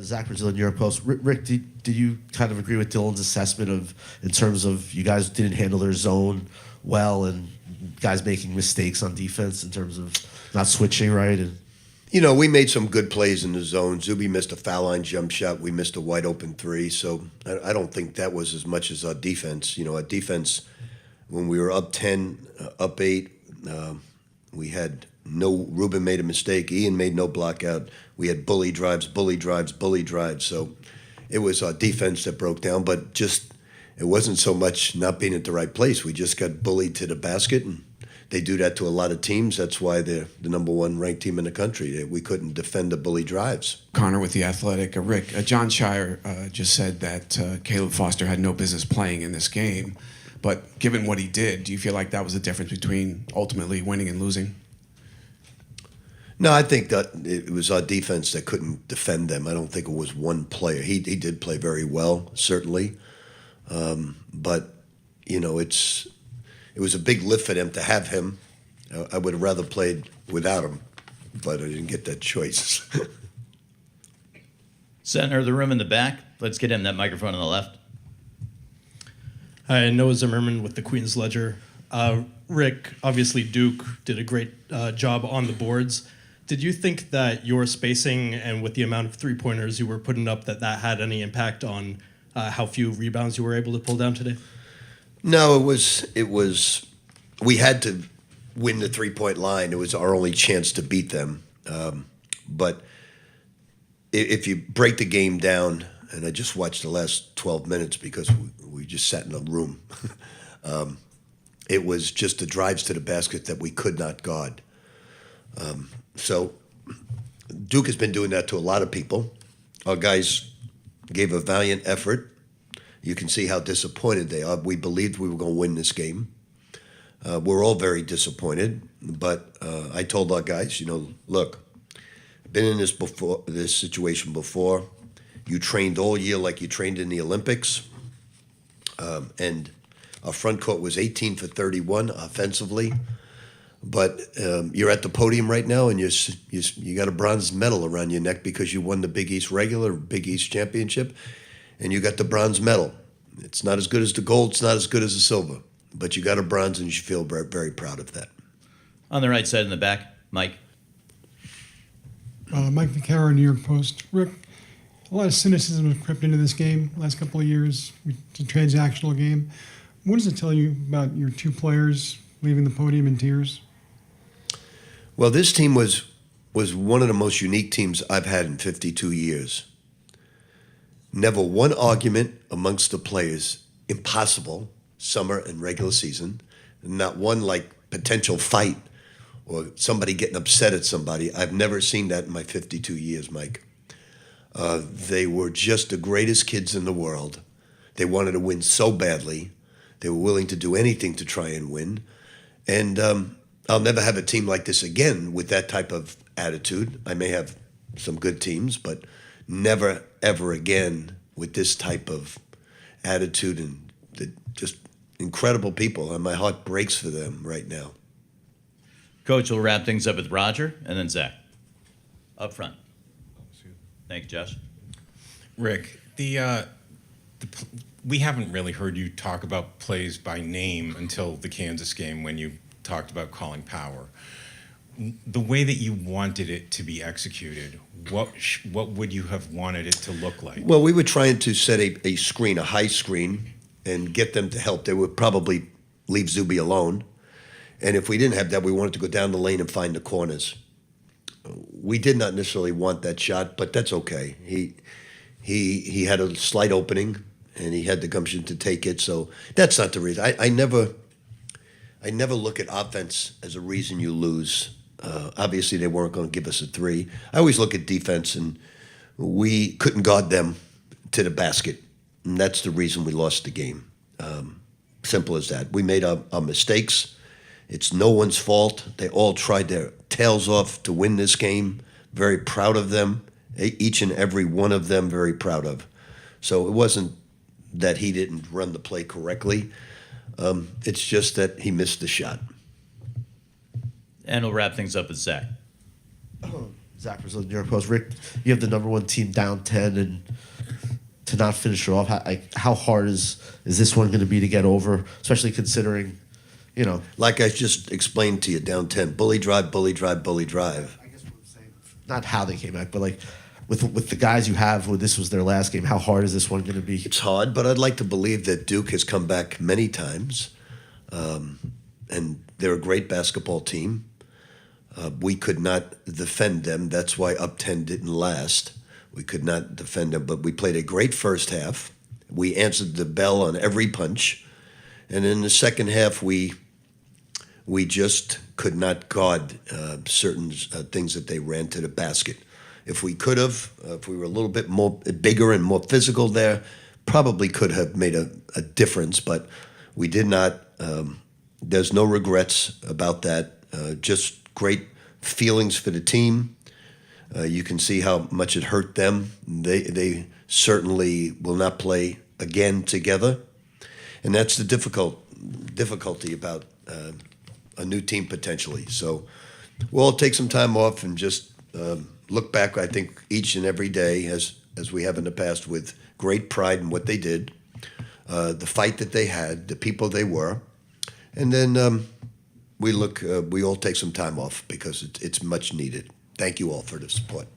Zach Brazil in New York Post. Rick, did you kind of agree with Dylan's assessment in terms of you guys didn't handle their zone well and guys making mistakes on defense in terms of not switching right? And we made some good plays in the zone. Zuby missed a foul line jump shot. We missed a wide open three. So I don't think that was as much as our defense. Our defense, when we were up 10, up 8, we had Ruben made a mistake. Ian made no block out. We had bully drives. So it was our defense that broke down, but just it wasn't so much not being at the right place. We just got bullied to the basket, and they do that to a lot of teams. That's why they're the number one ranked team in the country. We couldn't defend the bully drives. Connor with The Athletic. Rick, John Shire just said that Caleb Foster had no business playing in this game. But given what he did, do you feel like that was the difference between ultimately winning and losing? No, I think that it was our defense that couldn't defend them. I don't think it was one player. He did play very well, certainly. But, it was a big lift for them to have him. I would have rather played without him, but I didn't get that choice. Center of the room in the back. Let's get him that microphone on the left. Hi, Noah Zimmerman with the Queen's Ledger. Rick, obviously Duke did a great job on the boards. Did you think that your spacing and with the amount of three-pointers you were putting up, that had any impact on how few rebounds you were able to pull down today? No, it was. We had to win the 3-point line. It was our only chance to beat them. But if you break the game down, and I just watched the last 12 minutes because we just sat in a room, it was just the drives to the basket that we could not guard. So Duke has been doing that to a lot of people. Our guys gave a valiant effort. You can see how disappointed they are. We believed we were going to win this game. We're all very disappointed, but I told our guys, look, been in this situation before. You trained all year like you trained in the Olympics, and our front court was 18 for 31 offensively. But you're at the podium right now, and you got a bronze medal around your neck because you won the Big East regular, Big East championship, and you got the bronze medal. It's not as good as the gold. It's not as good as the silver. But you got a bronze, and you should feel very, very proud of that. On the right side in the back, Mike. Mike McCarron, New York Post. Rick, a lot of cynicism has crept into this game the last couple of years. It's a transactional game. What does it tell you about your two players leaving the podium in tears? Well, this team was one of the most unique teams I've had in 52 years. Never one argument amongst the players, impossible, summer and regular season. Not one potential fight or somebody getting upset at somebody. I've never seen that in my 52 years, Mike. They were just the greatest kids in the world. They wanted to win so badly. They were willing to do anything to try and win. And I'll never have a team like this again with that type of attitude. I may have some good teams, but never, ever again with this type of attitude and just incredible people. And my heart breaks for them right now. Coach will wrap things up with Roger and then Zach. Up front. Thank you, Josh. Rick, we haven't really heard you talk about plays by name until the Kansas game when you talked about calling power. The way that you wanted it to be executed, what would you have wanted it to look like? Well, we were trying to set a screen, a high screen, and get them to help. They would probably leave Zuby alone. And if we didn't have that, we wanted to go down the lane and find the corners. We did not necessarily want that shot, but that's okay. He had a slight opening, and he had the gumption to take it. So that's not the reason. I never look at offense as a reason you lose. Obviously, they weren't going to give us a three. I always look at defense, and we couldn't guard them to the basket, and that's the reason we lost the game. Simple as that. We made our mistakes. It's no one's fault. They all tried their tails off to win this game. Very proud of them. Each and every one of them very proud of. So it wasn't that he didn't run the play correctly. It's just that he missed the shot. And we'll wrap things up with Zach. Zach Brazil, New York Post. Rick, you have the number one team down 10, and to not finish it off, how hard is this one going to be to get over, especially considering, you know. Like I just explained to you, down 10, bully drive, bully drive, bully drive. I guess what I'm saying, not how they came back, but like with the guys you have, when this was their last game, how hard is this one going to be? It's hard, but I'd like to believe that Duke has come back many times, and they're a great basketball team. We could not defend them. That's why up 10 didn't last. We could not defend them, but we played a great first half. We answered the bell on every punch. And in the second half, we just could not guard certain things that they ran to the basket. If we could have, if we were a little bit more bigger and more physical there, probably could have made a difference, but we did not. There's no regrets about that. Just great feelings for the team. You can see how much it hurt them. They certainly will not play again together, and that's the difficulty about a new team potentially. So we'll all take some time off and just look back. I think each and every day, as we have in the past, with great pride in what they did, the fight that they had, the people they were, and then we all take some time off because it's much needed. Thank you all for the support.